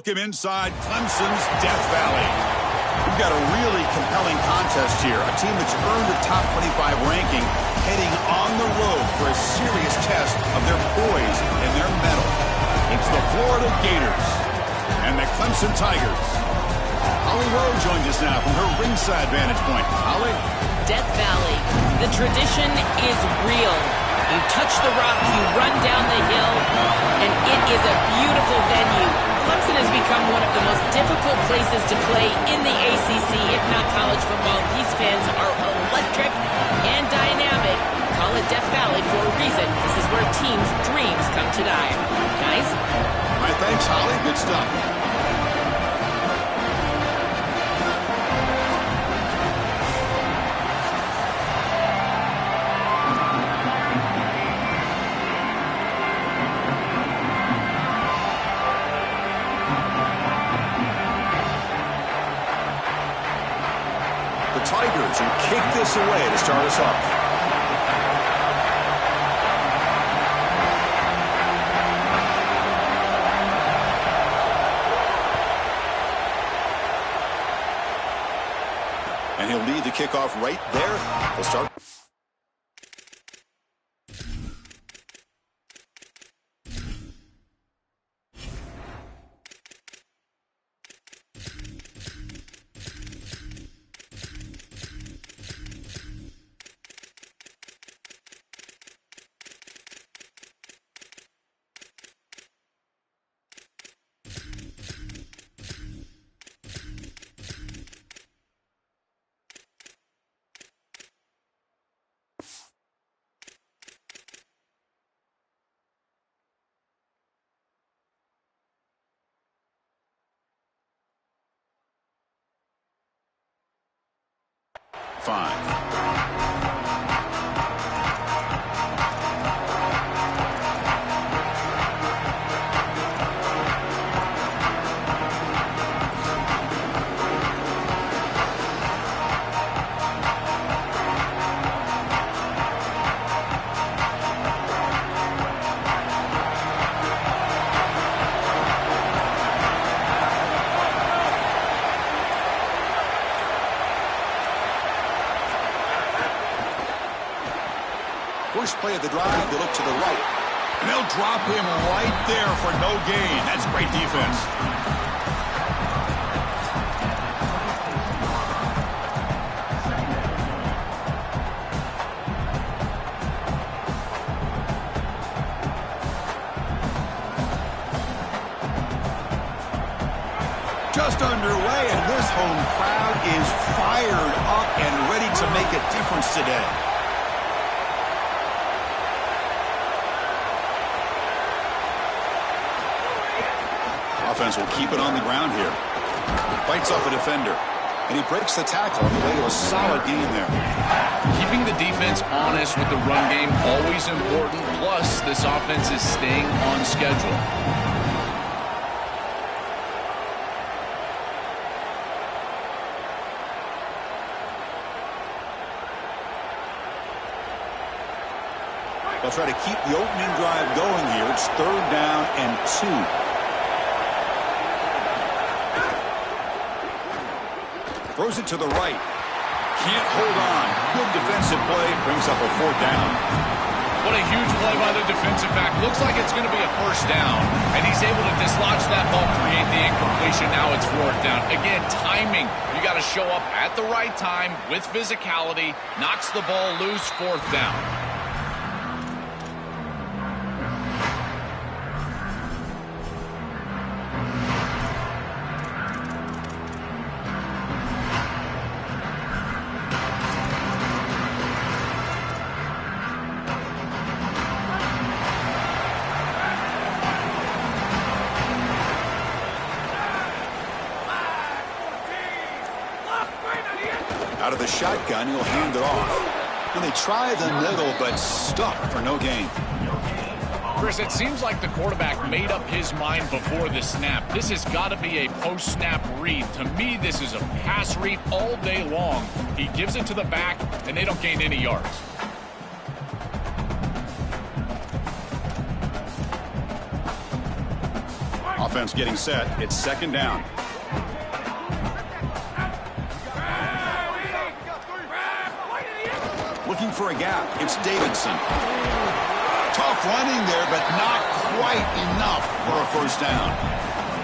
Welcome inside Clemson's Death Valley. We've got a really compelling contest here. A team that's earned a top 25 ranking heading on the road for a serious test of their poise and their mettle. It's the Florida Gators and the Clemson Tigers. Holly Rowe joins us now from her ringside vantage point. Holly? Death Valley. The tradition is real. You touch the rock, you run down the hill, and it is a beautiful venue. Clemson has become one of the most difficult places to play in the ACC, if not college football. These fans are electric and dynamic. Call it Death Valley for a reason. This is where teams' dreams come to die. Guys? All right, thanks, Holly. Good stuff. Tigers who kick this away to start us off. And he'll lead the kickoff right there. He'll start. Five. First play of the drive, they look to the right. And they'll drop him right there for no gain. That's great defense. Just underway, and this home crowd is fired up and ready to make a difference today. Offense will keep it on the ground here. Bites off a defender. And he breaks the tackle on the way to a solid gain there. Keeping the defense honest with the run game, always important. Plus, this offense is staying on schedule. They'll try to keep the opening drive going here. It's 3rd down and 2. Throws it to the right. Can't hold on. Good defensive play. Brings up a 4th down. What a huge play by the defensive back. Looks like it's going to be a 1st down. And he's able to dislodge that ball, create the incompletion. Now it's 4th down. Again, timing. You got to show up at the right time with physicality. Knocks the ball loose, 4th down. Out of the shotgun, he'll hand it off. And they try the middle, but stuck for no gain. Chris, it seems like the quarterback made up his mind before the snap. This has got to be a post-snap read. To me, this is a pass read all day long. He gives it to the back, and they don't gain any yards. offense getting set. It's second down. Looking for a gap. It's Davidson. Tough running there, but not quite enough for a first down.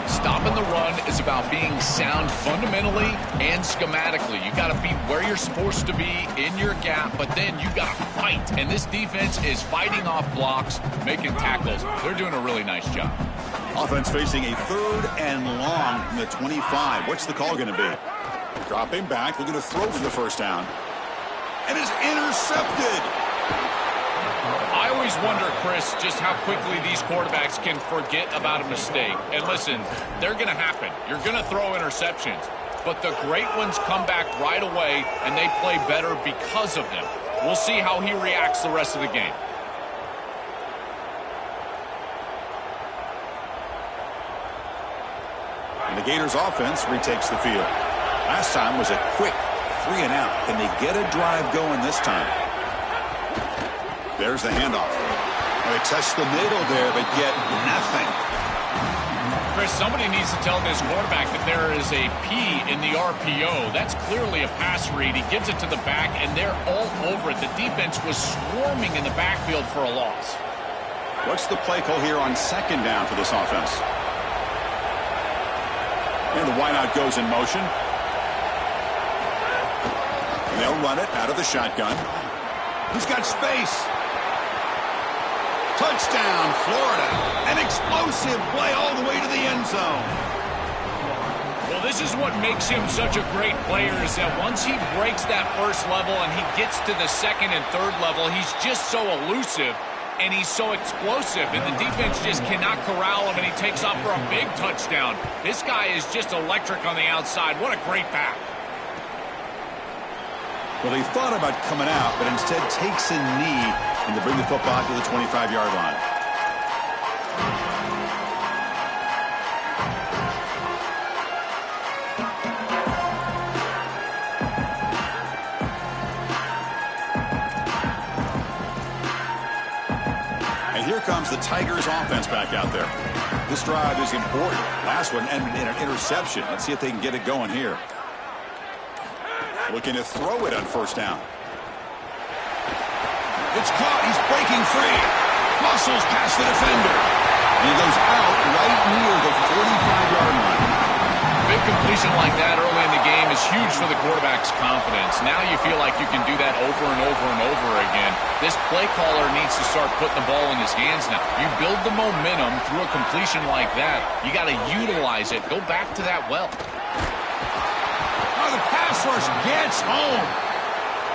Stopping the run is about being sound fundamentally and schematically. You got to be where you're supposed to be in your gap, but then you got to fight. And this defense is fighting off blocks, making tackles. They're doing a really nice job. Offense facing a third and long from the 25. What's the call going to be? Dropping back, looking to throw for the first down. And is intercepted. I always wonder, Chris, just how quickly these quarterbacks can forget about a mistake. And listen, they're going to happen. You're going to throw interceptions. But the great ones come back right away, and they play better because of them. We'll see how he reacts the rest of the game. And the Gators offense retakes the field. Last time was a quick 3 and out. Can they get a drive going this time? There's the handoff. They test the middle there, but get nothing. Chris, somebody needs to tell this quarterback that there is a P in the RPO. That's clearly a pass read. He gives it to the back, and they're all over it. The defense was swarming in the backfield for a loss. What's the play call here on second down for this offense? And the wideout goes in motion. And they'll run it out of the shotgun. He's got space. Touchdown, Florida. An explosive play all the way to the end zone. Well, this is what makes him such a great player is that once he breaks that first level and he gets to the second and third level, he's just so elusive and he's so explosive, and the defense just cannot corral him, and he takes off for a big touchdown. This guy is just electric on the outside. What a great back. Well, he thought about coming out, but instead takes a knee and to bring the football to the 25-yard line. And here comes the Tigers offense back out there. This drive is important. Last one ended in an interception. Let's see if they can get it going here. Looking to throw it on first down. It's caught. He's breaking free. Muscles past the defender. And he goes out right near the 45-yard line. Big completion like that early in the game is huge for the quarterback's confidence. Now you feel like you can do that over and over and over again. This play caller needs to start putting the ball in his hands now. You build the momentum through a completion like that. You got to utilize it. Go back to that well. The pass rush gets home.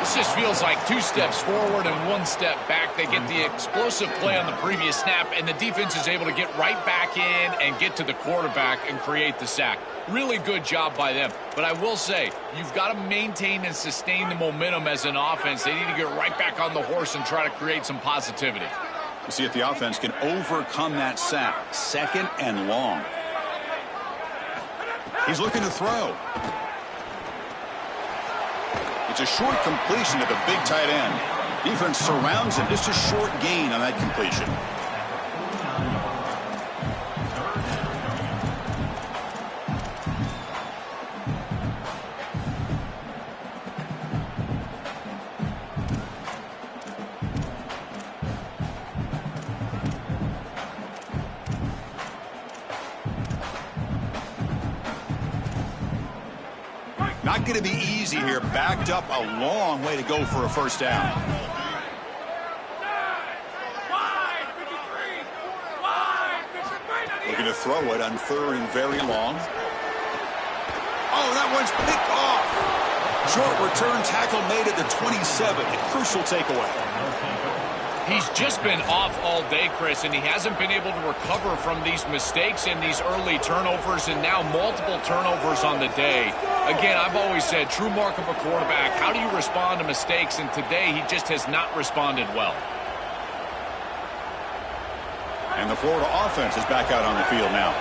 This just feels like 2 steps forward and 1 step back. They get the explosive play on the previous snap, and the defense is able to get right back in and get to the quarterback and create the sack. Really good job by them. But I will say, you've got to maintain and sustain the momentum as an offense. They need to get right back on the horse and try to create some positivity. We'll see if the offense can overcome that sack. Second and long. He's looking to throw. It's a short completion to the big tight end. Defense surrounds him. Just a short gain on that completion. Not going to be easy here. Backed up a long way to go for a first down. Looking to throw it on third and very long. Oh, that one's picked off. Short return tackle made at the 27. A crucial takeaway. He's just been off all day, Chris, and he hasn't been able to recover from these mistakes and these early turnovers, and now multiple turnovers on the day. Again, I've always said, true mark of a quarterback, how do you respond to mistakes? And today, he just has not responded well. And the Florida offense is back out on the field now.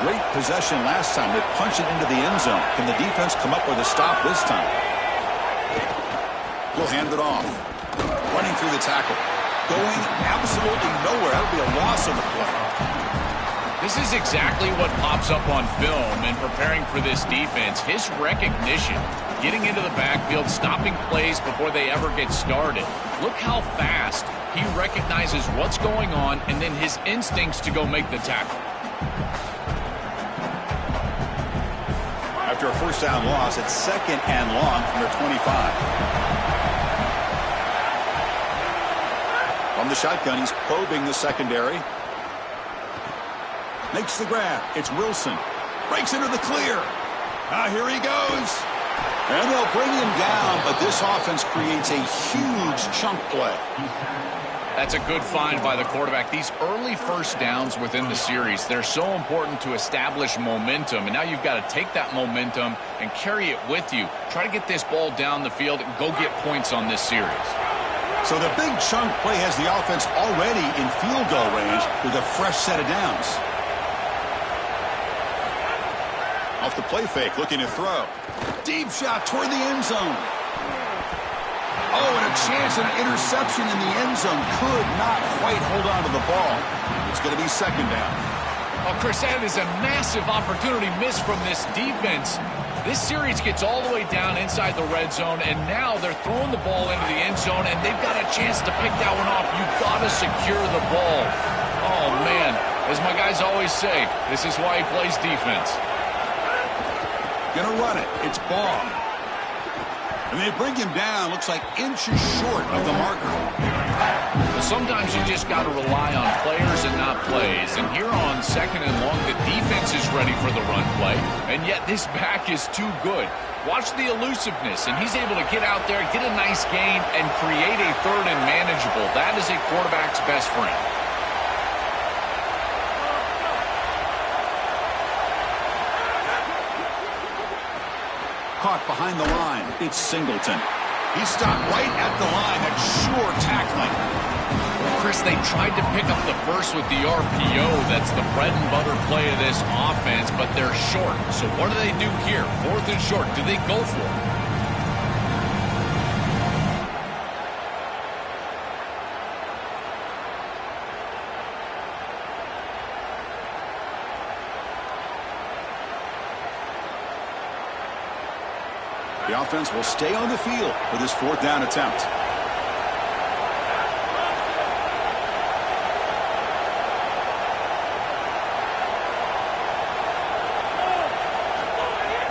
Great possession last time. They punched it into the end zone. Can the defense come up with a stop this time? We'll hand it off. Running through the tackle. Going absolutely nowhere. That would be a loss on the play. This is exactly what pops up on film in preparing for this defense. His recognition, getting into the backfield, stopping plays before they ever get started. Look how fast he recognizes what's going on and then his instincts to go make the tackle. After a first down loss, it's 2nd and long from their 25. From the shotgun, he's probing the secondary. Makes the grab. It's Wilson. Breaks into the clear. Here he goes. And they'll bring him down, but this offense creates a huge chunk play. That's a good find by the quarterback. These early first downs within the series, they're so important to establish momentum. And now you've got to take that momentum and carry it with you. Try to get this ball down the field and go get points on this series. So the big chunk play has the offense already in field goal range with a fresh set of downs. Off the play fake, looking to throw. Deep shot toward the end zone. Oh, and a chance at an interception in the end zone. Could not quite hold on to the ball. It's going to be 2nd down. Oh, Chris, that is a massive opportunity missed from this defense. This series gets all the way down inside the red zone, and now they're throwing the ball into the end zone, and they've got a chance to pick that one off. You've got to secure the ball. Oh, man. As my guys always say, this is why he plays defense. Gonna run it. It's Ball. And they bring him down. Looks like inches short of the marker. Well, sometimes you just got to rely on players and not plays. And here on 2nd and long, the defense is ready for the run play. And yet this back is too good. Watch the elusiveness. And he's able to get out there, get a nice gain, and create a 3rd and manageable. That is a quarterback's best friend. Caught behind the line. It's Singleton. He stopped right at the line. That's sure tackling. Chris, they tried to pick up the first with the RPO. That's the bread and butter play of this offense, but they're short. So what do they do here? 4th and short. Do they go for it? The offense will stay on the field for this 4th down attempt.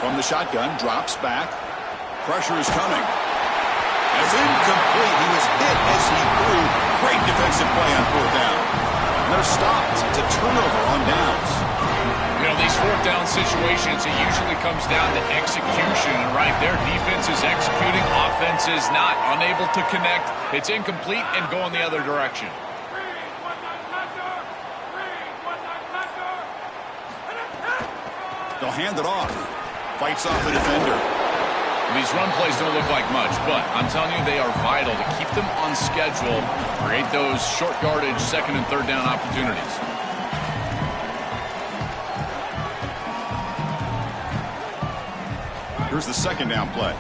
From the shotgun, drops back. Pressure is coming. It's incomplete. He was hit as he threw. Great defensive play on 4th down. And they're stopped. It's a turnover on downs. You know, these 4th down situations, it usually comes down to execution. And right there, defense is executing, offense is not. Unable to connect. It's incomplete and going the other direction. They'll hand it off. Fights off the defender. These run plays don't look like much, but I'm telling you, they are vital to keep them on schedule, create those short yardage 2nd and 3rd down opportunities. Here's the 2nd down play.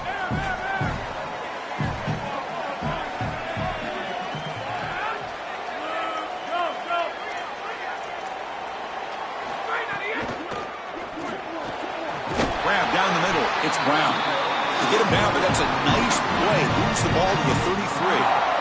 Grab down the middle. It's Brown. They get him down, but that's a nice play. Moves the ball to the 33.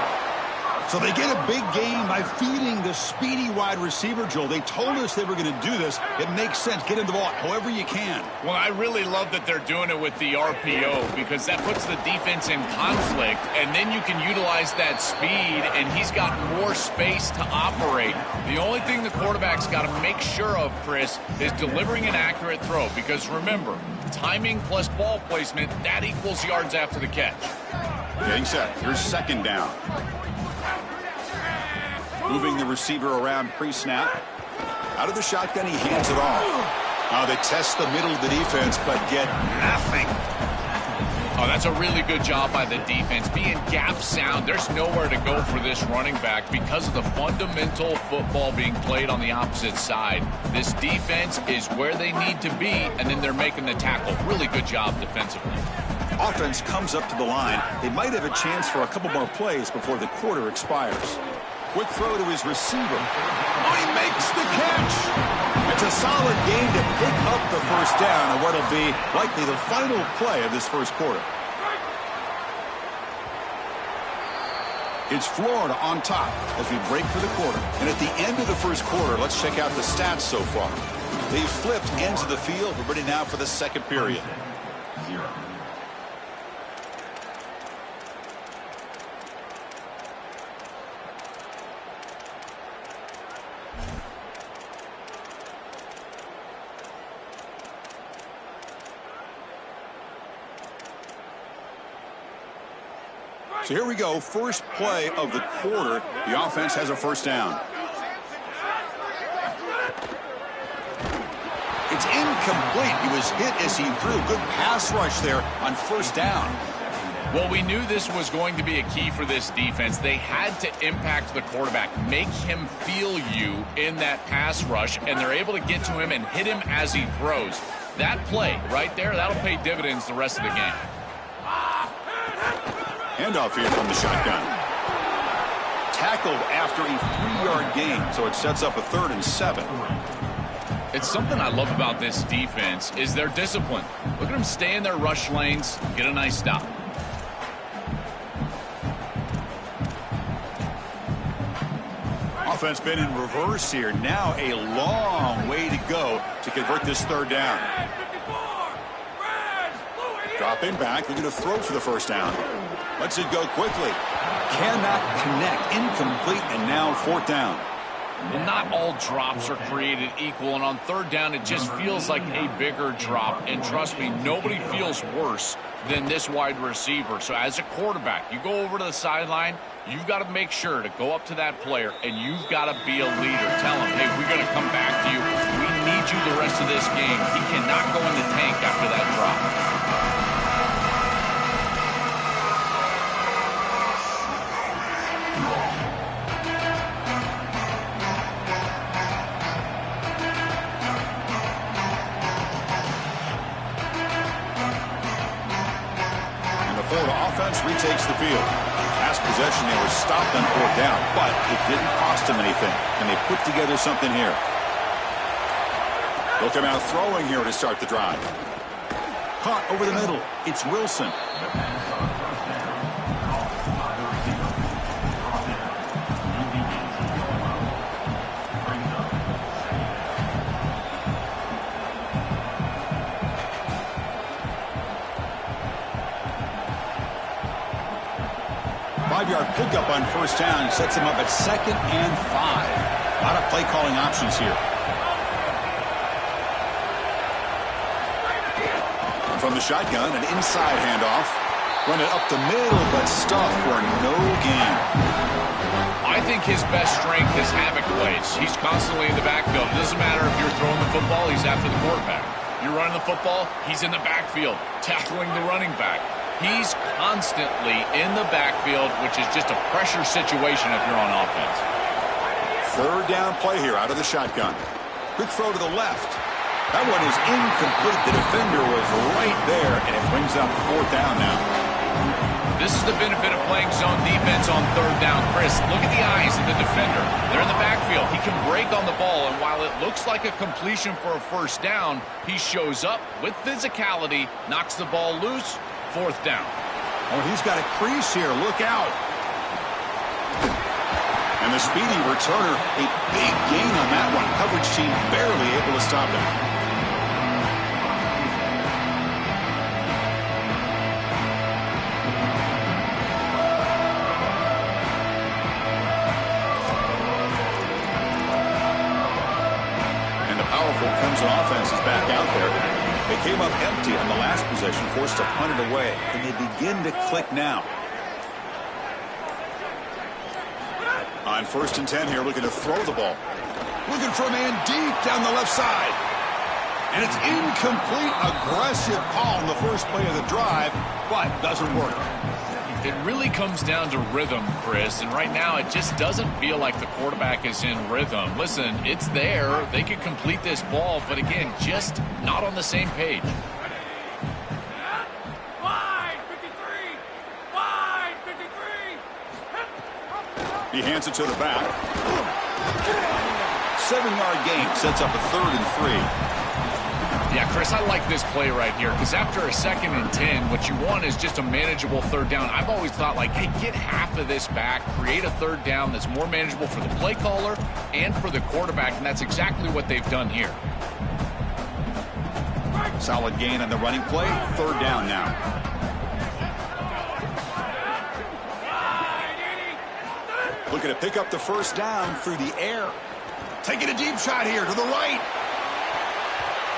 So they get a big gain by feeding the speedy wide receiver, Joel. They told us they were going to do this. It makes sense. Get him the ball however you can. Well, I really love that they're doing it with the RPO because that puts the defense in conflict, and then you can utilize that speed, and he's got more space to operate. The only thing the quarterback's got to make sure of, Chris, is delivering an accurate throw because, remember, timing plus ball placement, that equals yards after the catch. Getting set. Here's 2nd down. Moving the receiver around pre-snap. Out of the shotgun, he hands it off. They test the middle of the defense, but get nothing. Oh, that's a really good job by the defense. Being gap sound, there's nowhere to go for this running back because of the fundamental football being played on the opposite side. This defense is where they need to be, and then they're making the tackle. Really good job defensively. Offense comes up to the line. They might have a chance for a couple more plays before the quarter expires. Quick throw to his receiver. Oh, he makes the catch. It's a solid game to pick up the first down on what will be likely the final play of this first quarter. It's Florida on top as we break for the quarter. And at the end of the first quarter, let's check out the stats so far. They've flipped ends of the field. We're ready now for the second period. 0. So here we go, first play of the quarter. The offense has a first down. It's incomplete. He was hit as he threw. Good pass rush there on first down. Well, we knew this was going to be a key for this defense. They had to impact the quarterback, make him feel you in that pass rush, and they're able to get to him and hit him as he throws. That play right there, that'll pay dividends the rest of the game. Handoff here from the shotgun. Tackled after a 3-yard gain, so it sets up a 3rd and 7. It's something I love about this defense is their discipline. Look at them stay in their rush lanes, get a nice stop. Offense been in reverse here. Now a long way to go to convert this 3rd down. Dropping back, looking to throw for the first down. Lets it go quickly. Cannot connect. Incomplete, and now 4th down. Well, not all drops are created equal, and on 3rd down, it just feels like a bigger drop. And trust me, nobody feels worse than this wide receiver. So as a quarterback, you go over to the sideline, you've got to make sure to go up to that player, and you've got to be a leader. Tell him, hey, we're going to come back to you. We need you the rest of this game. He cannot go in the tank after that drop. Retakes the field. Last possession, they were stopped on 4th down, but it didn't cost them anything, and they put together something here. They'll come out throwing here to start the drive. Caught over the middle. It's Wilson. 5-yard pickup on first down sets him up at 2nd and 5. A lot of play calling options here. And from the shotgun, an inside handoff. Run it up the middle, but stuffed for no gain. I think his best strength is havoc plays. He's constantly in the backfield. It doesn't matter if you're throwing the football, he's after the quarterback. You're running the football, he's in the backfield, tackling the running back. He's constantly in the backfield, which is just a pressure situation if you're on offense. 3rd down play here out of the shotgun. Quick throw to the left. That one is incomplete. The defender was right there, and it brings up 4th down now. This is the benefit of playing zone defense on 3rd down. Chris, look at the eyes of the defender. They're in the backfield. He can break on the ball, and while it looks like a completion for a first down, he shows up with physicality, knocks the ball loose. 4th down. Oh, he's got a crease here. Look out. And the speedy returner, a big gain on that one. Coverage team barely able to stop him. And the powerful Clemson offense is back out there. They came up empty on the last possession, forced to punt it away. And they begin to click now. On 1st and 10 here, looking to throw the ball. Looking for a man deep down the left side. And it's incomplete. Aggressive call on the first play of the drive, but doesn't work. It really comes down to rhythm, Chris, and right now it just doesn't feel like the quarterback is in rhythm. Listen, it's there. They could complete this ball, but again, just not on the same page. He hands it to the back. 7-yard gain sets up a 3rd and 3. Yeah, Chris, I like this play right here because after a 2nd and 10, what you want is just a manageable 3rd down. I've always thought, like, hey, get half of this back, create a 3rd down that's more manageable for the play caller and for the quarterback, and that's exactly what they've done here. Solid gain on the running play. 3rd down now. Looking to pick up the 1st down through the air. Taking a deep shot here to the right.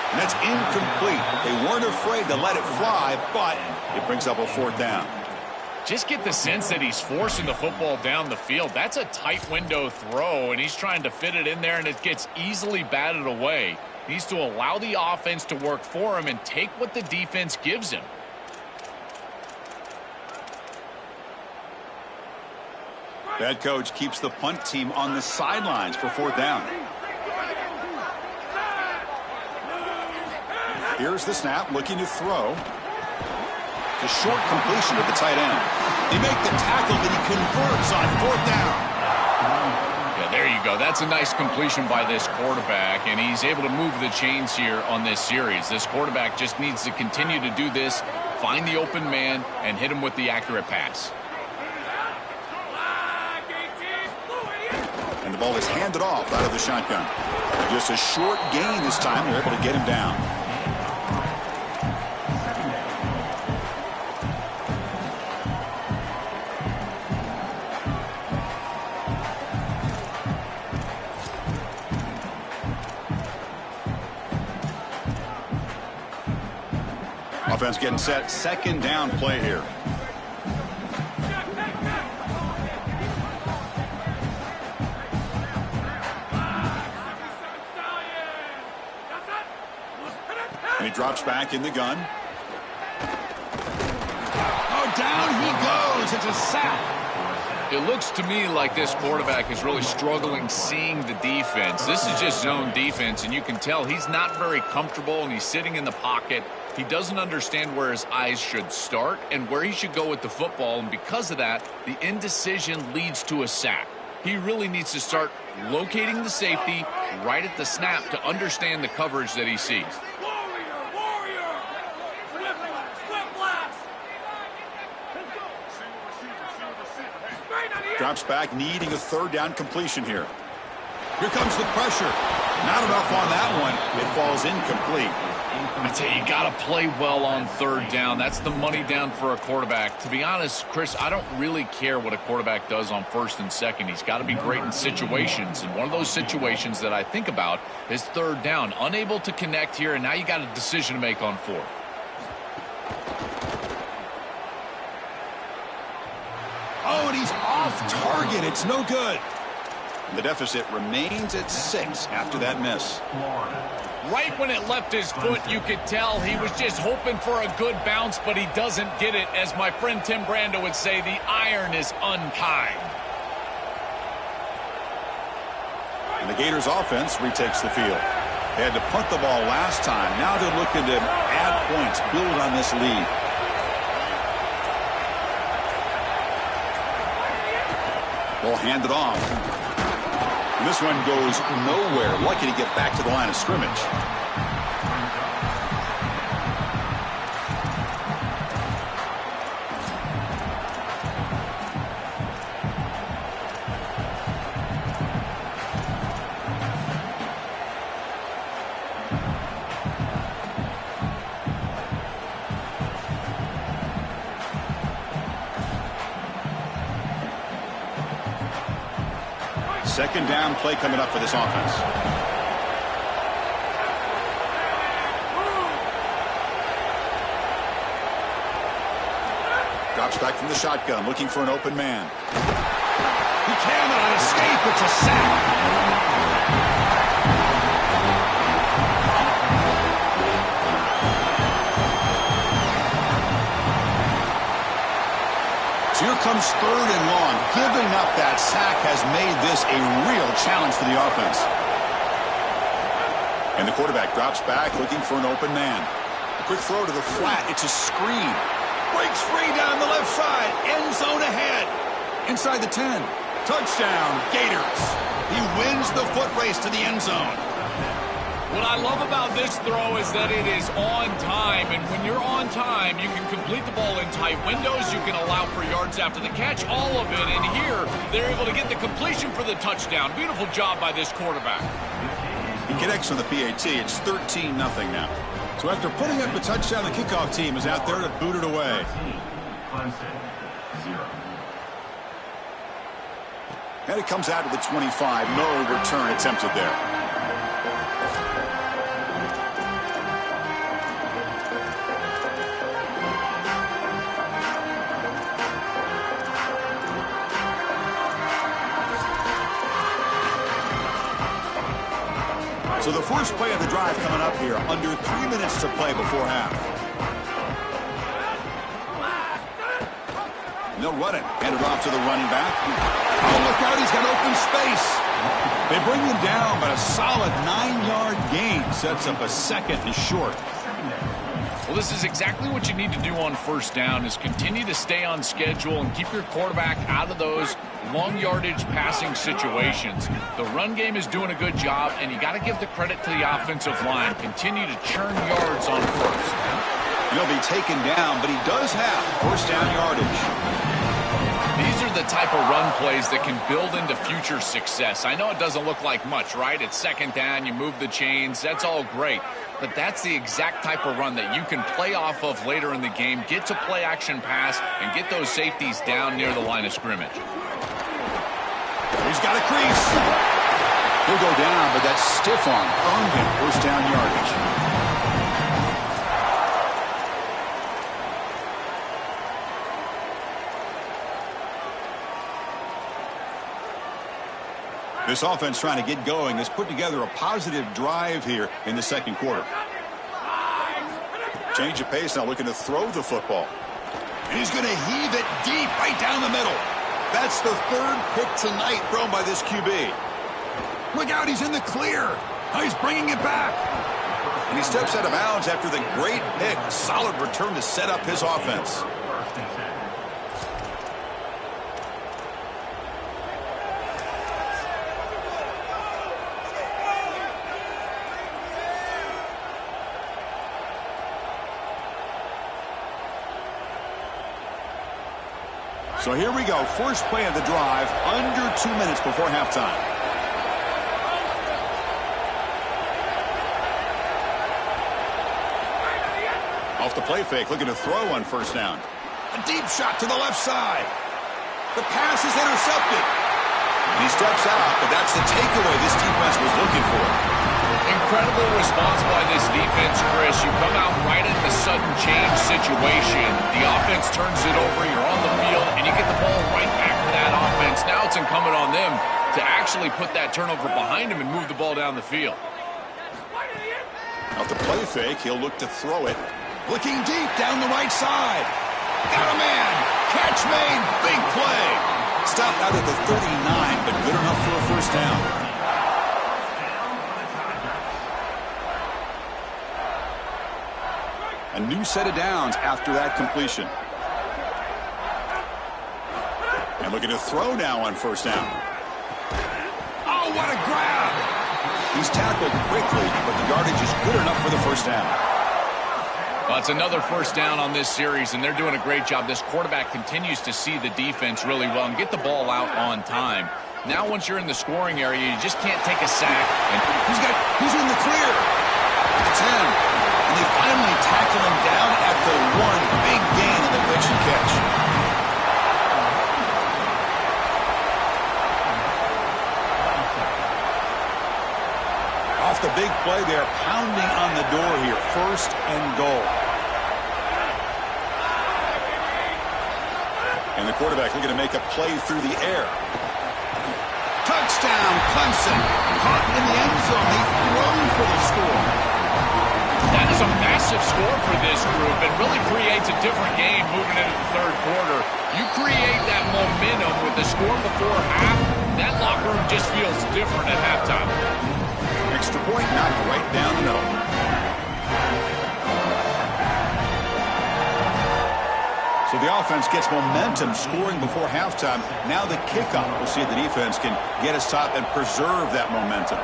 And that's incomplete. They weren't afraid to let it fly, but it brings up a 4th down. Just get the sense that he's forcing the football down the field. That's a tight window throw, and he's trying to fit it in there, and it gets easily batted away. He needs to allow the offense to work for him and take what the defense gives him. Head coach keeps the punt team on the sidelines for 4th down. Here's the snap, looking to throw. It's a short completion to the tight end. They make the tackle that he converts on 4th down. Yeah, there you go. That's a nice completion by this quarterback, and he's able to move the chains here on this series. This quarterback just needs to continue to do this, find the open man, and hit him with the accurate pass. And the ball is handed off out of the shotgun. Just a short gain this time. They're able to get him down. Offense getting set. 2nd down play here. And he drops back in the gun. Oh, down he goes. It's a sack. It looks to me like this quarterback is really struggling seeing the defense. This is just zone defense, and you can tell he's not very comfortable, and he's sitting in the pocket. He doesn't understand where his eyes should start and where he should go with the football, and because of that, the indecision leads to a sack. He really needs to start locating the safety right at the snap to understand the coverage that he sees. Drops back, needing a 3rd down completion here. Here comes the pressure. Not enough on that one. It falls incomplete. I tell you, you got to play well on 3rd down. That's the money down for a quarterback. To be honest, Chris, I don't really care what a quarterback does on 1st and 2nd. He's got to be great in situations. And one of those situations that I think about is 3rd down. Unable to connect here, and now you got a decision to make on 4th. Oh, and he's off target. It's no good. The deficit remains at 6 after that miss. Right when it left his foot, you could tell he was just hoping for a good bounce, but he doesn't get it. As my friend Tim Brando would say, the iron is unkind. And the Gators offense retakes the field. They had to punt the ball last time. Now they're looking to add points, build on this lead. Ball handed off. And this one goes nowhere. Lucky to get back to the line of scrimmage. Second down play coming up for this offense. Drops back from the shotgun, looking for an open man. He cannot escape. It's a sack. So here comes 3rd and long. Giving up that sack has made this a real challenge for the offense. And the quarterback drops back, looking for an open man. A quick throw to the flat. It's a screen. Breaks free down the left side. End zone ahead. Inside the 10. Touchdown, Gators. He wins the foot race to the end zone. What I love about this throw is that it is on time, and when you're on time, you can complete the ball in tight windows, you can allow for yards after the catch, all of it, and here, they're able to get the completion for the touchdown. Beautiful job by this quarterback. He connects on the PAT. It's 13-0 now. So after putting up a touchdown, the kickoff team is out there to boot it away. Clemson, 0. And it comes out to the 25. No return attempted there. So the first play of the drive coming up here. Under 3 minutes to play before half. And they'll run it. Hand it off to the running back. Oh, look out. He's got open space. They bring him down, but a solid 9-yard gain sets up a second and short. Well, this is exactly what you need to do on first down is continue to stay on schedule and keep your quarterback out of those long yardage passing situations. The run game is doing a good job, and you got to give the credit to the offensive line. Continue to churn yards on first. He'll be taken down, but he does have first down yardage. These are the type of run plays that can build into future success. I know it doesn't look like much, right? It's second down, you move the chains, that's all great. But that's the exact type of run that you can play off of later in the game, get to play action pass, and get those safeties down near the line of scrimmage. He's got a crease. He'll go down, but that stiff arm earned him first down yardage. This offense trying to get going has put together a positive drive here in the second quarter. Change of pace now, looking to throw the football. And he's going to heave it deep right down the middle. That's the third pick tonight thrown by this QB. Look out, he's in the clear. Now he's bringing it back. And he steps out of bounds after the great pick. Solid return to set up his offense. So here we go. First play of the drive, under 2 minutes before halftime. Off the play fake, looking to throw on first down. A deep shot to the left side. The pass is intercepted. And he steps out, but that's the takeaway this defense was looking for. Incredible response by this defense, Chris. You come out right in the sudden change situation. The offense turns it over, you're on the field, and you get the ball right back to that offense. Now it's incumbent on them to actually put that turnover behind him and move the ball down the field. Off the play fake, he'll look to throw it. Looking deep down the right side. Got a man. Catch made. Big play. Stopped out at the 39, but good enough for a first down. A new set of downs after that completion. And looking to throw now on first down. Oh, what a grab! He's tackled quickly, but the yardage is good enough for the first down. Well, it's another first down on this series, and they're doing a great job. This quarterback continues to see the defense really well and get the ball out on time. Now, once you're in the scoring area, you just can't take a sack. And He's in the clear. It's him. And they finally tackle him down at the one. Big gain in the pitch and catch. Off the big play, they're pounding on the door here. First and goal. And the quarterback looking to make a play through the air. Touchdown, Clemson. Caught in the end zone. They've thrown for the score. That is a massive score for this group. It really creates a different game moving into the third quarter. You create that momentum with the score before half, that locker room just feels different at halftime. Extra point knocked right down the middle. So So the offense gets momentum scoring before halftime. Now the kickoff. We'll see if the defense can get a stop and preserve that momentum.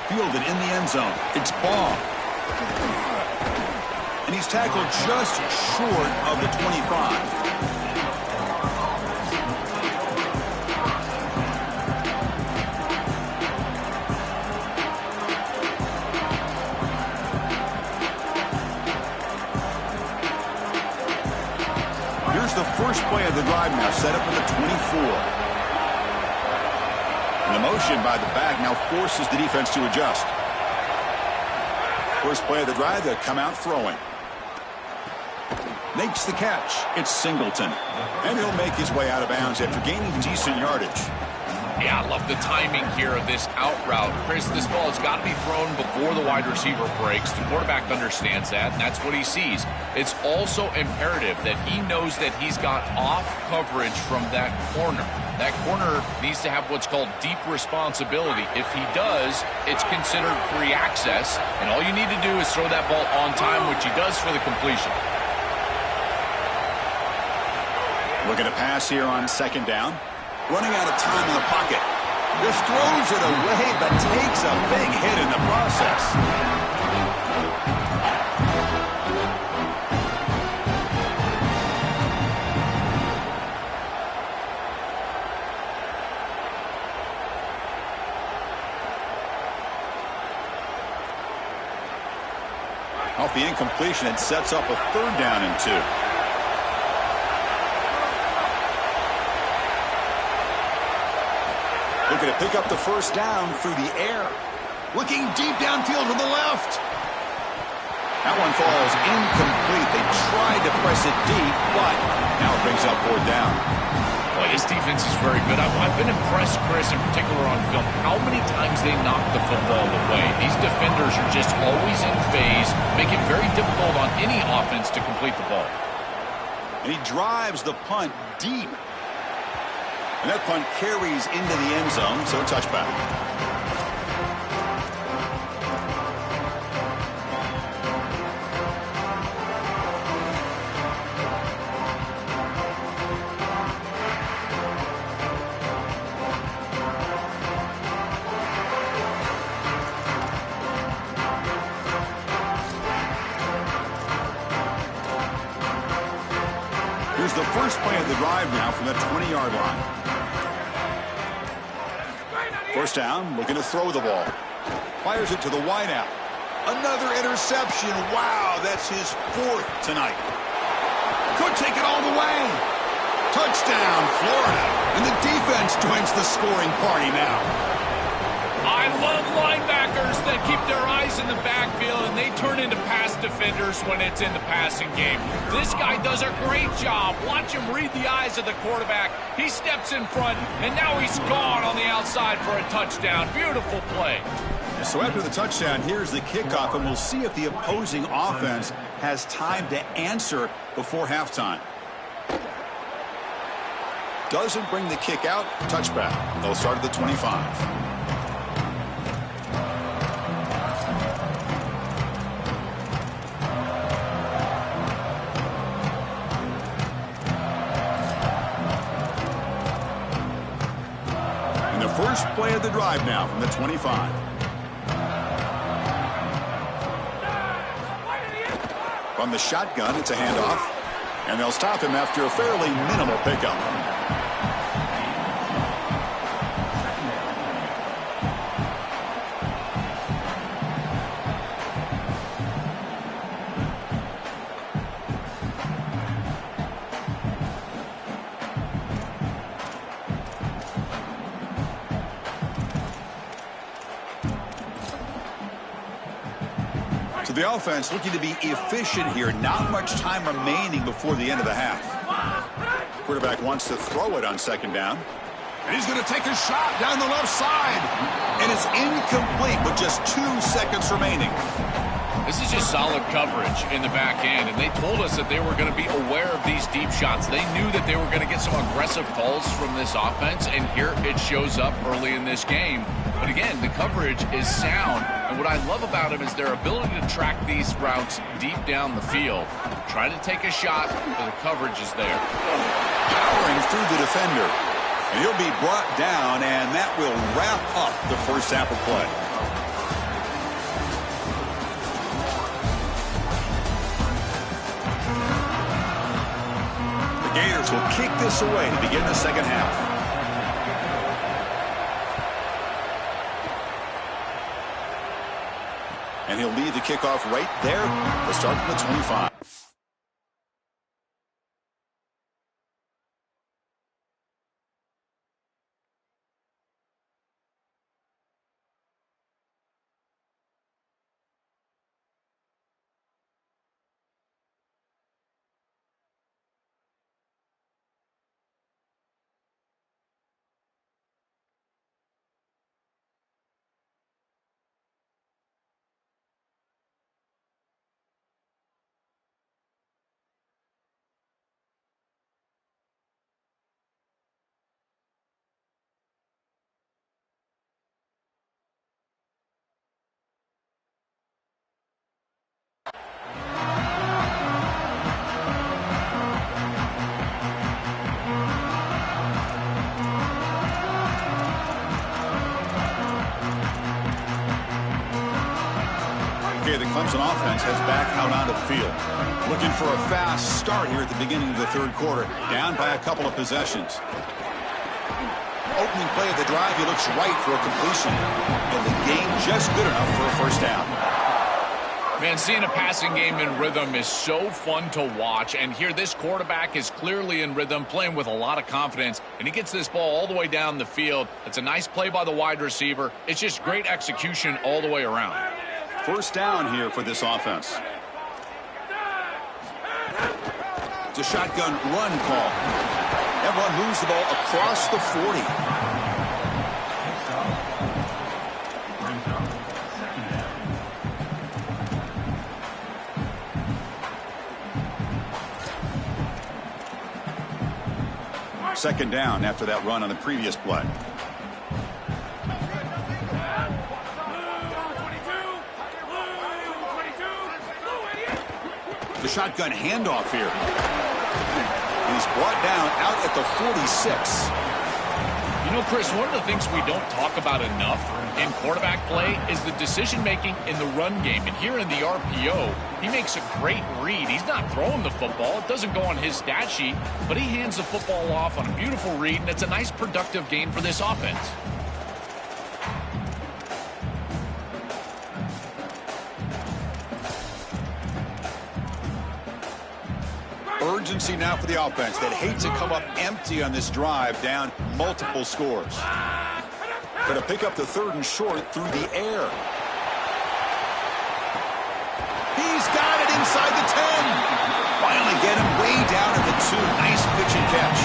Fielded in the end zone. It's Ball. And he's tackled just short of the 25. Here's the first play of the drive now, set up at the 24. And the motion by the back now forces the defense to adjust. First play of the drive, they'll come out throwing. Makes the catch. It's Singleton. And he'll make his way out of bounds after gaining decent yardage. Yeah, I love the timing here of this out route. Chris, this ball has got to be thrown before the wide receiver breaks. The quarterback understands that, and that's what he sees. It's also imperative that he knows that he's got off coverage from that corner. That corner needs to have what's called deep responsibility. If he does, it's considered free access, and all you need to do is throw that ball on time, which he does for the completion. Looking to pass here on second down. Running out of time in the pocket. Just throws it away, but takes a big hit in the process. Off the incompletion, it sets up a third down and 2. Looking to pick up the first down through the air. Looking deep downfield to the left. That one falls incomplete. They tried to press it deep, but now it brings up 4th down. Well, this defense is very good. I've been impressed, Chris, in particular on film, how many times they knock the football away. These defenders are just always in phase, make it very difficult on any offense to complete the ball. And he drives the punt deep. And that punt carries into the end zone, so a touchback. Here's the first play of the drive now from the 20-yard line. First down, looking to throw the ball. Fires it to the wideout. Another interception. Wow, that's his 4th tonight. Could take it all the way. Touchdown, Florida. And the defense joins the scoring party now. I love linebackers that keep their eyes in the backfield, and they turn into pass defenders when it's in the passing game. This guy does a great job. Watch him read the eyes of the quarterback. He steps in front, and now he's gone on the outside for a touchdown. Beautiful play. So after the touchdown, here's the kickoff, and we'll see if the opposing offense has time to answer before halftime. Doesn't bring the kick out. Touchback. They'll start at the 25. First play of the drive now from the 25. From the shotgun, it's a handoff. And they'll stop him after a fairly minimal pickup. The offense looking to be efficient here. Not much time remaining before the end of the half. Quarterback wants to throw it on second down. And he's going to take a shot down the left side. And it's incomplete with just 2 seconds remaining. This is just solid coverage in the back end, and they told us that they were going to be aware of these deep shots. They knew that they were going to get some aggressive calls from this offense, and here it shows up early in this game. But again, the coverage is sound, and what I love about them is their ability to track these routes deep down the field. Try to take a shot, but the coverage is there. Powering through the defender. And he'll be brought down, and that will wrap up the first half of play. The Gators will kick this away to begin the second half. And he'll lead the kickoff right there to start from the 25. Okay, the Clemson offense heads back out onto the field. Looking for a fast start here at the beginning of the third quarter. Down by a couple of possessions. Opening play of the drive, he looks right for a completion. And the game just good enough for a first down. Man, seeing a passing game in rhythm is so fun to watch. And here, this quarterback is clearly in rhythm, playing with a lot of confidence. And he gets this ball all the way down the field. It's a nice play by the wide receiver. It's just great execution all the way around. First down here for this offense. It's a shotgun run call. Everyone moves the ball across the 40. Second down after that run on the previous play. The shotgun handoff here. He's brought down out at the 46. You know, Chris, one of the things we don't talk about enough in quarterback play is the decision-making in the run game. And here in the RPO, he makes a great read. He's not throwing the football. It doesn't go on his stat sheet, but he hands the football off on a beautiful read, and it's a nice productive gain for this offense. Urgency now for the offense that hates to come up empty on this drive, down multiple scores. Going to pick up the third and short through the air. He's got it inside the 10. Finally get him way down at the 2. Nice pitch and catch.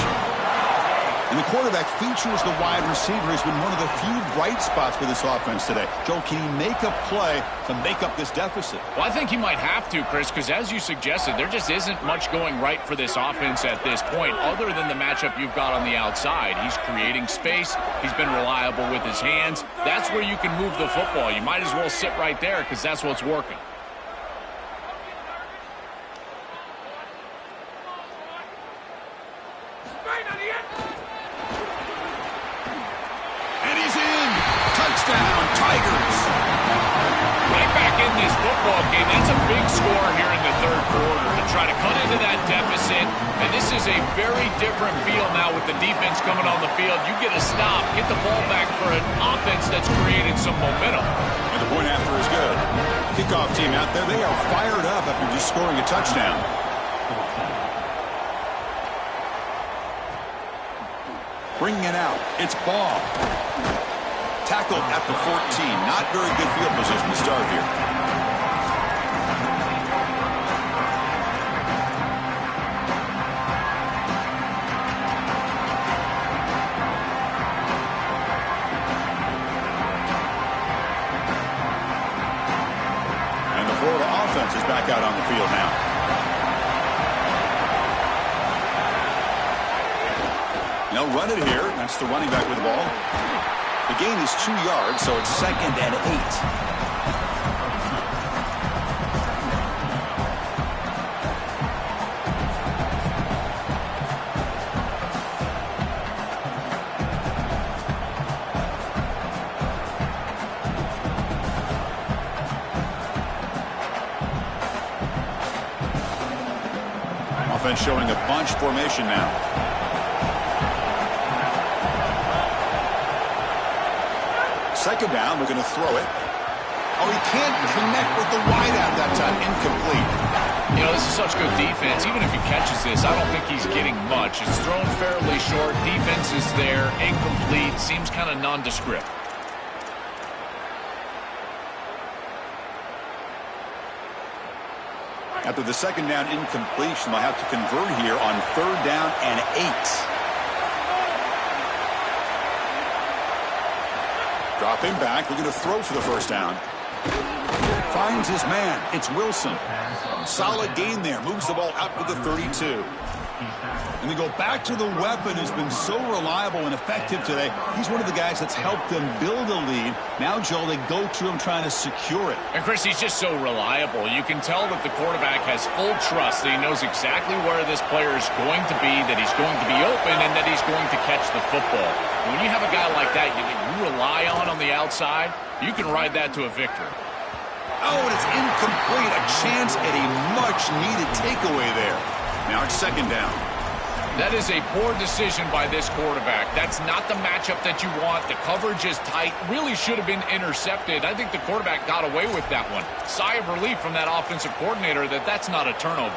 And the quarterback features the wide receiver has been one of the few bright spots for this offense today. Joe, can he make a play to make up this deficit? Well, I think he might have to, Chris, because as you suggested, there just isn't much going right for this offense at this point, other than the matchup you've got on the outside. He's creating space. He's been reliable with his hands. That's where you can move the football. You might as well sit right there because that's what's working. Touchdown, Tigers. Right back in this football game. That's a big score here in the third quarter to try to cut into that deficit. And this is a very different feel now with the defense coming on the field. You get a stop, get the ball back for an offense that's created some momentum. And the point after is good. Kickoff team out there, they are fired up after just scoring a touchdown. Bringing it out, it's Ball. Tackled at the 14. Not very good field position to start here. And the Florida offense is back out on the field now. They'll run it here. That's the running back with the ball. The gain is 2 yards, so it's 2nd and 8. Offense showing a bunch formation now. Second down, we're going to throw it. Oh, he can't connect with the wideout that time. Incomplete. You know, this is such good defense. Even if he catches this, I don't think he's getting much. It's thrown fairly short. Defense is there. Incomplete. Seems kind of nondescript. After the second down incompletion, they'll have to convert here on 3rd down and 8. Dropping back. We're going to throw for the first down. Finds his man. It's Wilson. Solid gain there. Moves the ball out to the 32. And they go back to the weapon who's been so reliable and effective today. He's one of the guys that's helped them build a lead. Now, Joel, they go to him trying to secure it. And, Chris, he's just so reliable. You can tell that the quarterback has full trust that he knows exactly where this player is going to be, that he's going to be open, and that he's going to catch the football. When you have a guy like that you rely on the outside, you can ride that to a victory. Oh, and it's incomplete. A chance at a much-needed takeaway there. Now it's 2nd down. That is a poor decision by this quarterback. That's not the matchup that you want. The coverage is tight. Really should have been intercepted. I think the quarterback got away with that one. Sigh of relief from that offensive coordinator that that's not a turnover.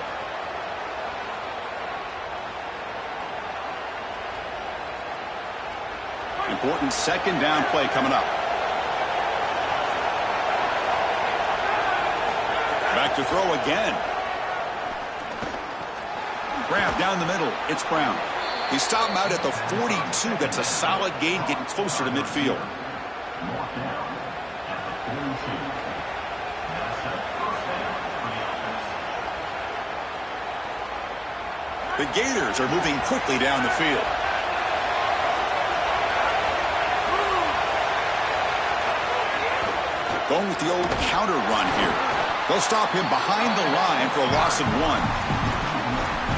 Important 2nd down play coming up. Back to throw again. Grab down the middle. It's Brown. He stopped him out at the 42. That's a solid gain, getting closer to midfield. The Gators are moving quickly down the field. Going with the old counter run here. They'll stop him behind the line for a loss of 1.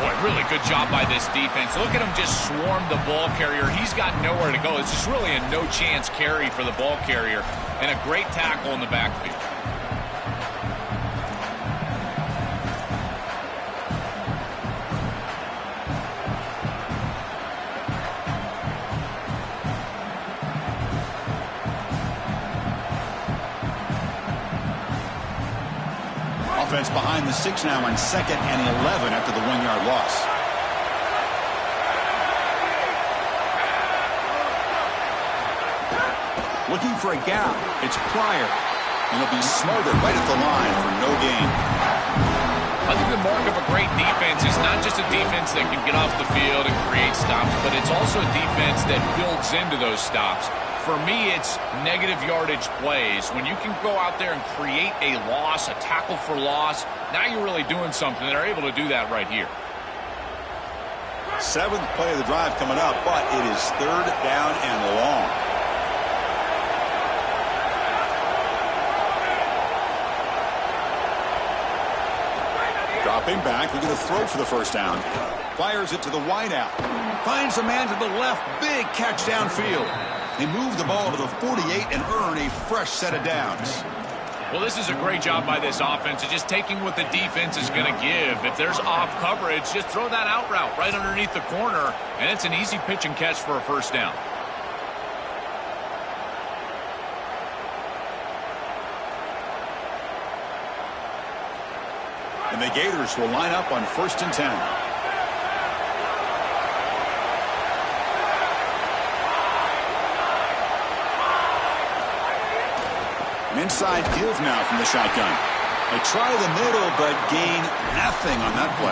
Boy, really good job by this defense. Look at him just swarm the ball carrier. He's got nowhere to go. It's just really a no-chance carry for the ball carrier, and a great tackle in the backfield. Offense behind the 6 now on 2nd and 11 after the 1-yard loss. Looking for a gap. It's Pryor. And he'll be smothered right at the line for no gain. I think the mark of a great defense is not just a defense that can get off the field and create stops, but it's also a defense that builds into those stops. For me, it's negative yardage plays. When you can go out there and create a loss, a tackle for loss, now you're really doing something. They're able to do that right here. 7th play of the drive coming up, but it is 3rd down and long. Dropping back, we're going to throw for the first down. Fires it to the wideout. Finds a man to the left. Big catch downfield. They move the ball to the 48 and earn a fresh set of downs. Well, this is a great job by this offense of just taking what the defense is going to give. If there's off coverage, just throw that out route right underneath the corner, and it's an easy pitch and catch for a first down. And the Gators will line up on 1st and 10. An inside give now from the shotgun. They try the middle, but gain nothing on that play.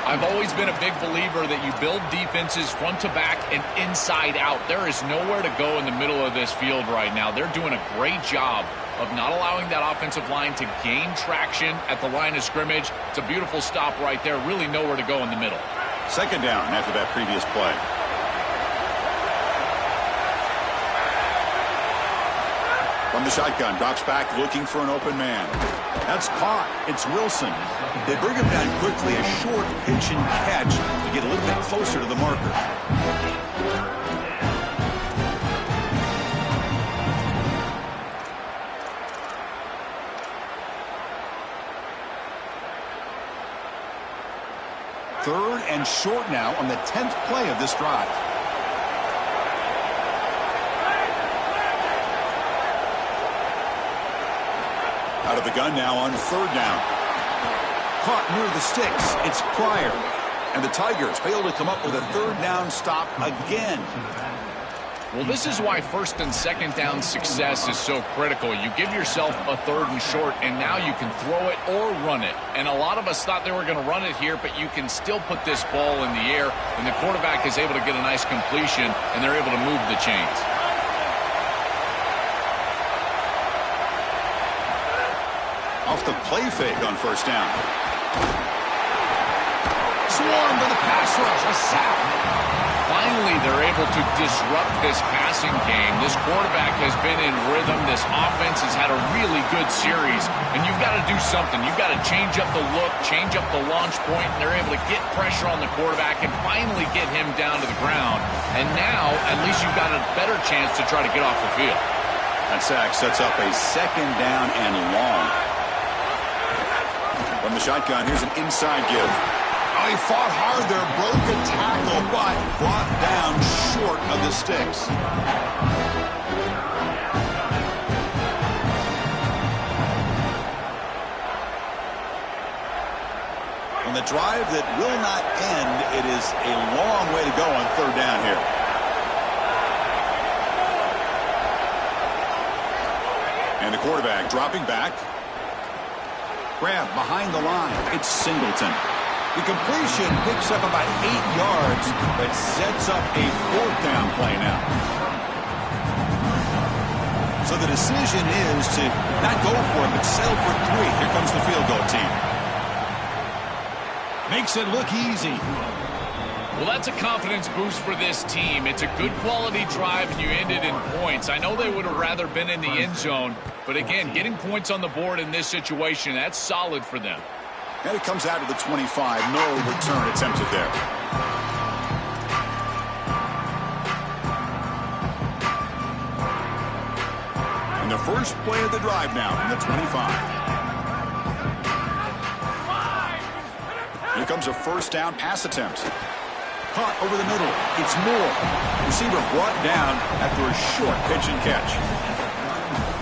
I've always been a big believer that you build defenses front to back and inside out. There is nowhere to go in the middle of this field right now. They're doing a great job of not allowing that offensive line to gain traction at the line of scrimmage. It's a beautiful stop right there. Really nowhere to go in the middle. Second down after that previous play. From the shotgun, drops back looking for an open man. That's caught. It's Wilson. They bring him down quickly, a short pitch and catch to get a little bit closer to the marker. Third and short now on the 10th play of this drive. Out of the gun now on third down. Caught near the sticks. It's Pryor. And the Tigers fail to come up with a third down stop again. Well, this is why first and second down success is so critical. You give yourself a third and short, and now you can throw it or run it. And a lot of us thought they were going to run it here, but you can still put this ball in the air, and the quarterback is able to get a nice completion, and they're able to move the chains. Off the play fake on first down. Swarm to the pass rush. A sack. Finally, they're able to disrupt this passing game. This quarterback has been in rhythm. This offense has had a really good series. And you've got to do something. You've got to change up the look, change up the launch point, and they're able to get pressure on the quarterback and finally get him down to the ground. And now, at least you've got a better chance to try to get off the field. That sack sets up a second down and long. From the shotgun, here's an inside give. Oh, he fought hard there, broke a tackle, but brought down short of the sticks. On the drive that will not end, it is a long way to go on third down here. And the quarterback dropping back. Grab behind the line. It's Singleton. The completion picks up about 8 yards, but sets up a fourth down play now. So the decision is to not go for it, but settle for 3. Here comes the field goal team. Makes it look easy. Well, that's a confidence boost for this team. It's a good quality drive, and you ended in points. I know they would have rather been in the end zone, but again, getting points on the board in this situation, that's solid for them. And it comes out of the 25. No return attempted there. And the first play of the drive now from the 25. Here comes a first down pass attempt. Caught over the middle. It's Moore. Receiver brought down after a short pitch and catch.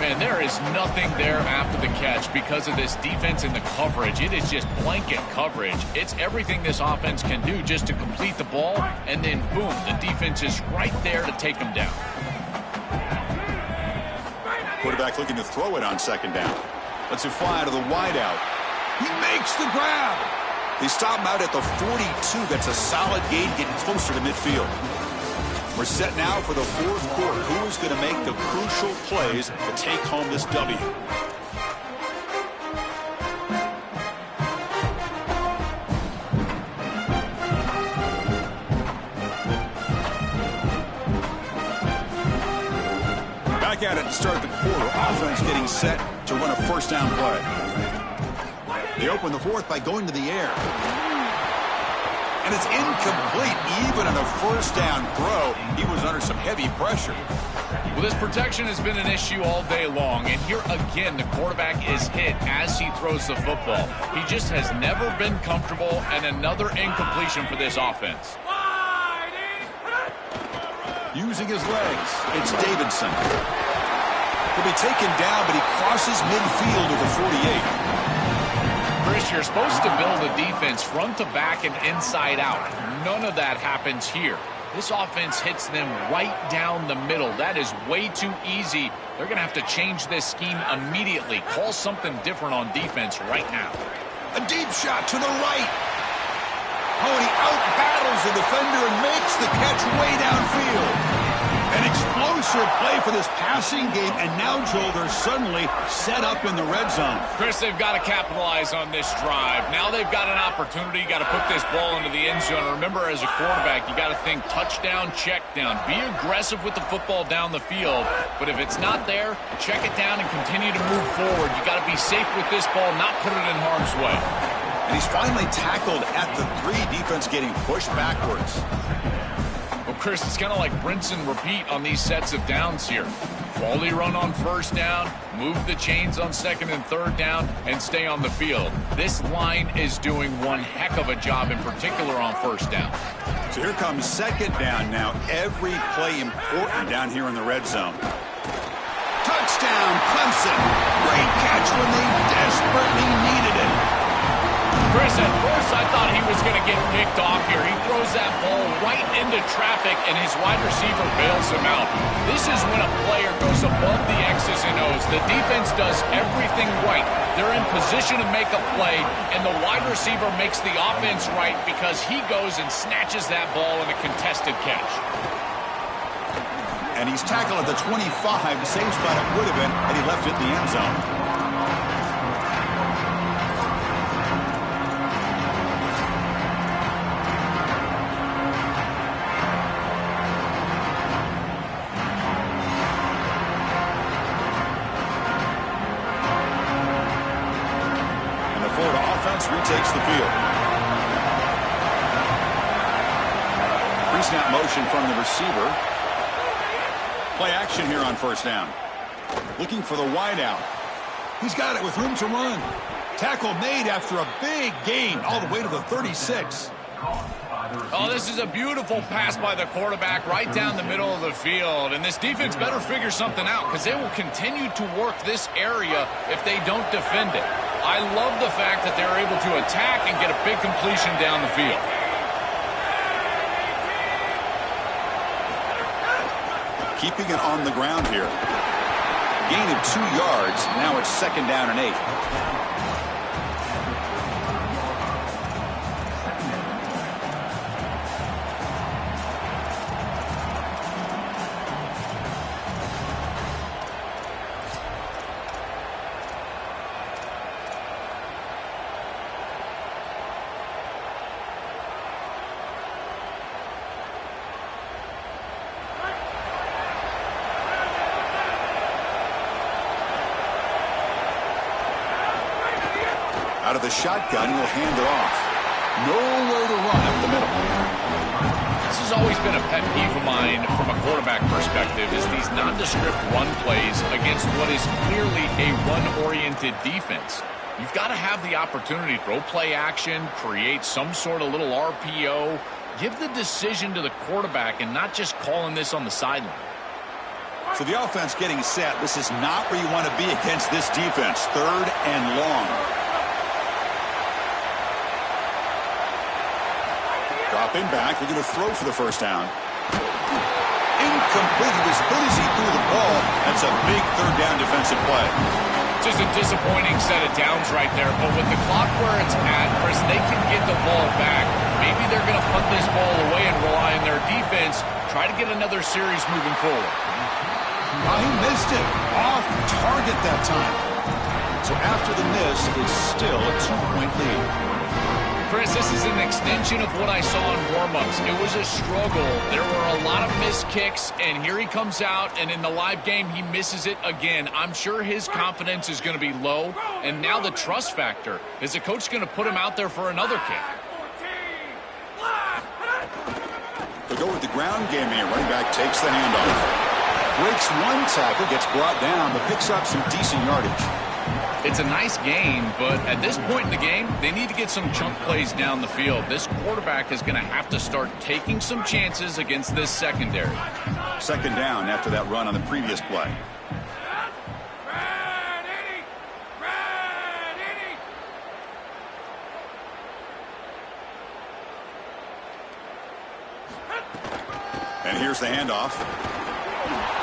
Man, there is nothing there after the catch because of this defense and the coverage. It is just blanket coverage. It's everything this offense can do just to complete the ball, and then, boom, the defense is right there to take them down. Quarterback looking to throw it on second down. Lets it fly to the wideout. He makes the grab. They stop him out at the 42. That's a solid gain, getting closer to midfield. We're set now for the fourth quarter. Who is going to make the crucial plays to take home this W? Back at it to start the quarter. Offense getting set to run a first down play. They open the fourth by going to the air. And it's incomplete. Even on a first down throw, he was under some heavy pressure. Well, this protection has been an issue all day long. And here again, the quarterback is hit as he throws the football. He just has never been comfortable, and another incompletion for this offense. Using his legs, it's Davidson. He'll be taken down, but he crosses midfield to the 48. Chris, you're supposed to build a defense front to back and inside out. None of that happens here. This offense hits them right down the middle. That is way too easy. They're going to have to change this scheme immediately. Call something different on defense right now. A deep shot to the right. Oh, and he out-battles the defender and makes the catch way downfield. An explosive play for this passing game, and now, Joel, they're suddenly set up in the red zone. Chris, they've got to capitalize on this drive. Now they've got an opportunity. You got to put this ball into the end zone. Remember, as a quarterback, you got to think touchdown, check down. Be aggressive with the football down the field, but if it's not there, check it down and continue to move forward. You got to be safe with this ball, not put it in harm's way. And he's finally tackled at the 3. Defense getting pushed backwards. Well, Chris, it's kind of like rinse and repeat on these sets of downs here. Quality run on first down, move the chains on second and third down, and stay on the field. This line is doing one heck of a job, in particular on first down. So here comes second down now. Every play important down here in the red zone. Touchdown, Clemson. Great catch when they desperately needed it. Chris, at first I thought he was going to get picked off here. He throws that ball right into traffic, and his wide receiver bails him out. This is when a player goes above the X's and O's. The defense does everything right. They're in position to make a play, and the wide receiver makes the offense right because he goes and snatches that ball in a contested catch. And he's tackled at the 25, the same spot it would have been had he left it in the end zone. Retakes the field. Pre-snap motion from the receiver. Play action here on first down. Looking for the wideout. He's got it with room to run. Tackle made after a big gain all the way to the 36. Oh, this is a beautiful pass by the quarterback right down the middle of the field. And this defense better figure something out because they will continue to work this area if they don't defend it. I love the fact that they're able to attack and get a big completion down the field. Keeping it on the ground here. Gain of 2 yards. Now it's second down and 8. Out of the shotgun, he'll hand it off. Nowhere to run up the middle. This has always been a pet peeve of mine from a quarterback perspective is these nondescript run plays against what is clearly a run-oriented defense. You've got to have the opportunity to throw play action, create some sort of little RPO, give the decision to the quarterback and not just calling this on the sideline. So the offense getting set. This is not where you want to be against this defense. Third and long. Dropping back, they're going to throw for the first down. Incomplete. As good as he threw the ball, that's a big third down defensive play. Just a disappointing set of downs right there, but with the clock where it's at, Chris, they can get the ball back. Maybe they're going to punt this ball away and rely on their defense, try to get another series moving forward. Oh, he missed it. Off target that time. So after the miss, it's still a 2-point lead. Chris, this is an extension of what I saw in warm-ups. It was a struggle. There were a lot of missed kicks, and here he comes out, and in the live game, he misses it again. I'm sure his confidence is going to be low, and now the trust factor. Is the coach going to put him out there for another kick? They go with the ground game here. Running back takes the handoff. Breaks one tackle, gets brought down, but picks up some decent yardage. It's a nice game, but at this point in the game, they need to get some chunk plays down the field. This quarterback is going to have to start taking some chances against this secondary. Second down after that run on the previous play. And here's the handoff.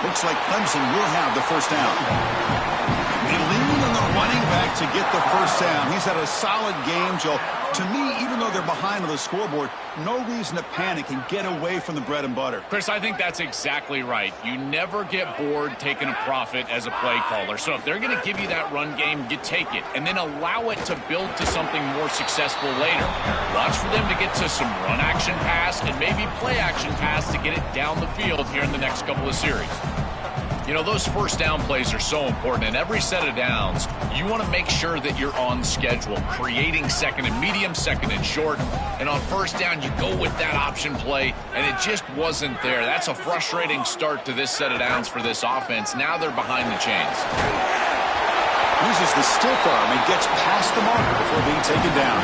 Looks like Clemson will have the first down. They lean on the running back to get the first down. He's had a solid game, Joe. To me, even though they're behind on the scoreboard, no reason to panic and get away from the bread and butter. Chris, I think that's exactly right. You never get bored taking a profit as a play caller. So if they're going to give you that run game, you take it. And then allow it to build to something more successful later. Watch for them to get to some run action pass and maybe play action pass to get it down the field here in the next couple of series. You know, those first down plays are so important. In every set of downs, you want to make sure that you're on schedule, creating second and medium, second and short. And on first down, you go with that option play, and it just wasn't there. That's a frustrating start to this set of downs for this offense. Now they're behind the chains. Uses the stiff arm and gets past the marker before being taken down.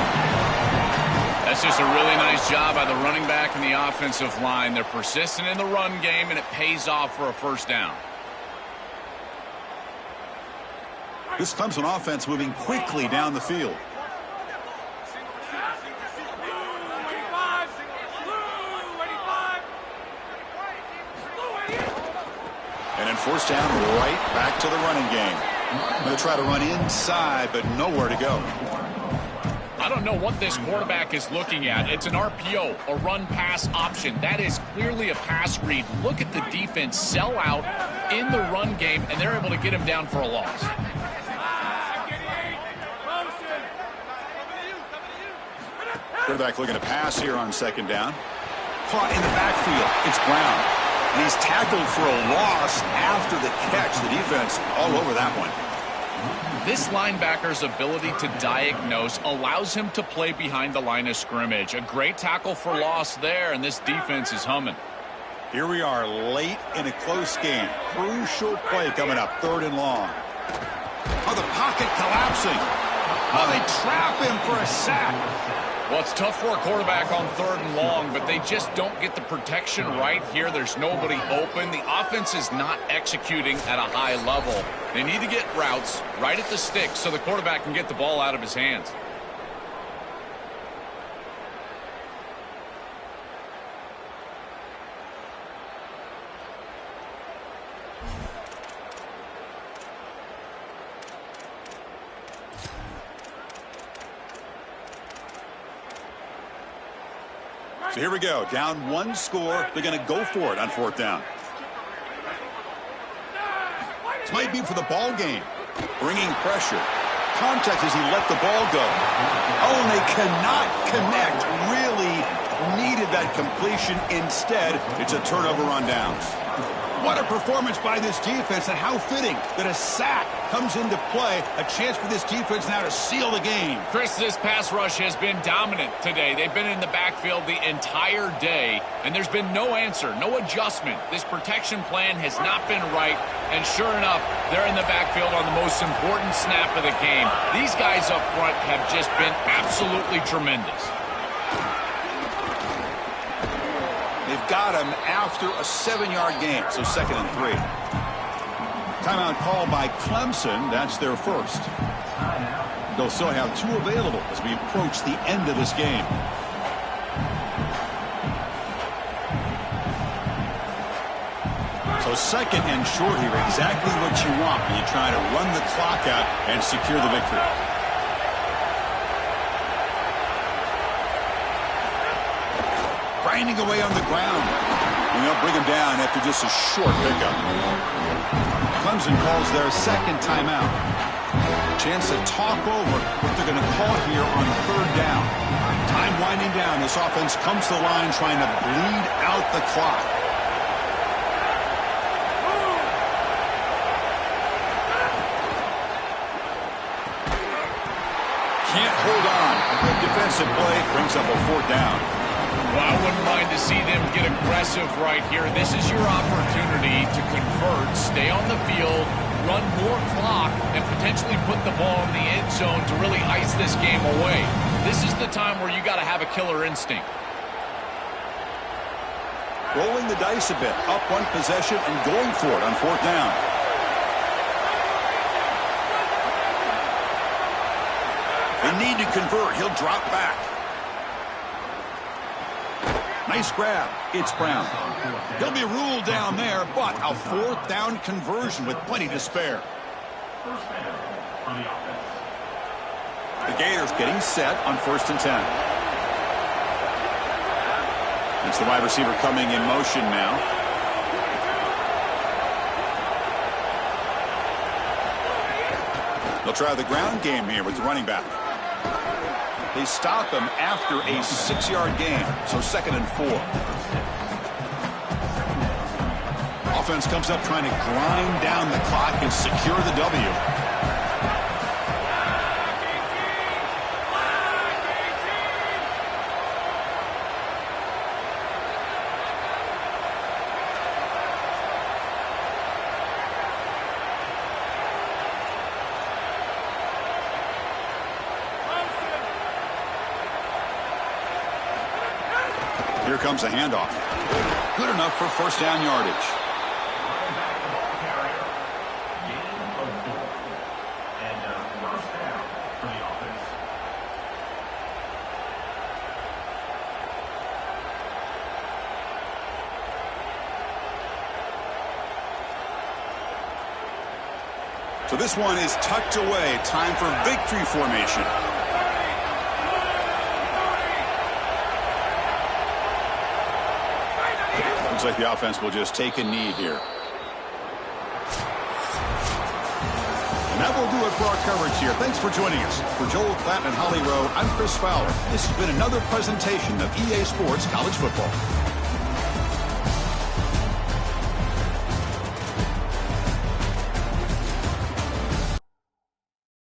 That's just a really nice job by the running back and the offensive line. They're persistent in the run game, and it pays off for a first down. This Clemson offense moving quickly down the field. And then first down, right back to the running game. Going to try to run inside, but nowhere to go. I don't know what this quarterback is looking at. It's an RPO, a run-pass option. That is clearly a pass read. Look at the defense sell out in the run game, and they're able to get him down for a loss. Quarterback looking to pass here on second down. Caught in the backfield. It's Brown. And he's tackled for a loss after the catch. The defense all over that one. This linebacker's ability to diagnose allows him to play behind the line of scrimmage. A great tackle for loss there, and this defense is humming. Here we are late in a close game. Crucial play coming up, 3rd and long. Oh, the pocket collapsing. Oh, they trap him for a sack. Well, it's tough for a quarterback on 3rd and long, but they just don't get the protection right here. There's nobody open. The offense is not executing at a high level. They need to get routes right at the stick so the quarterback can get the ball out of his hands. So here we go. Down 1 score. They're going to go for it on 4th down. This might be for the ball game. Bringing pressure. Contact as he let the ball go. Oh, and they cannot connect. Really needed that completion. Instead, it's a turnover on downs. What a performance by this defense, and how fitting that a sack comes into play. A chance for this defense now to seal the game. Chris, this pass rush has been dominant today. They've been in the backfield the entire day, and there's been no answer, no adjustment. This protection plan has not been right, and sure enough, they're in the backfield on the most important snap of the game. These guys up front have just been absolutely tremendous. They've got him after a 7-yard gain, so 2nd and 3. Timeout called by Clemson. That's their first. They'll still have 2 available as we approach the end of this game. So 2nd and short here, exactly what you want when you try to run the clock out and secure the victory. Grinding away on the ground. And they'll bring him down after just a short pickup. Clemson calls their 2nd timeout. Chance to talk over what they're going to call here on 3rd down. Time winding down. This offense comes to the line trying to bleed out the clock. Can't hold on. A good defensive play brings up a 4th down. Well, I wouldn't mind to see them get aggressive right here. This is your opportunity to convert, stay on the field, run more clock, and potentially put the ball in the end zone to really ice this game away. This is the time where you got to have a killer instinct. Rolling the dice a bit, up 1 possession and going for it on 4th down. They need to convert. He'll drop back. Nice grab. It's Brown. He'll be ruled down there, but a 4th down conversion with plenty to spare. First down for the offense. The Gators getting set on 1st and 10. It's the wide receiver coming in motion now. They'll try the ground game here with the running back. They stop him after a 6-yard gain, so 2nd and 4. Offense comes up trying to grind down the clock and secure the W. Here comes a handoff. Good enough for 1st down yardage. Running back the ball carrier. Gain of 4. And first down for the offense. So this one is tucked away. Time for victory formation. Looks like the offense will just take a knee here. And that will do it for our coverage here. Thanks for joining us. For Joel Klatt and Holly Rowe, I'm Chris Fowler. This has been another presentation of EA Sports College Football.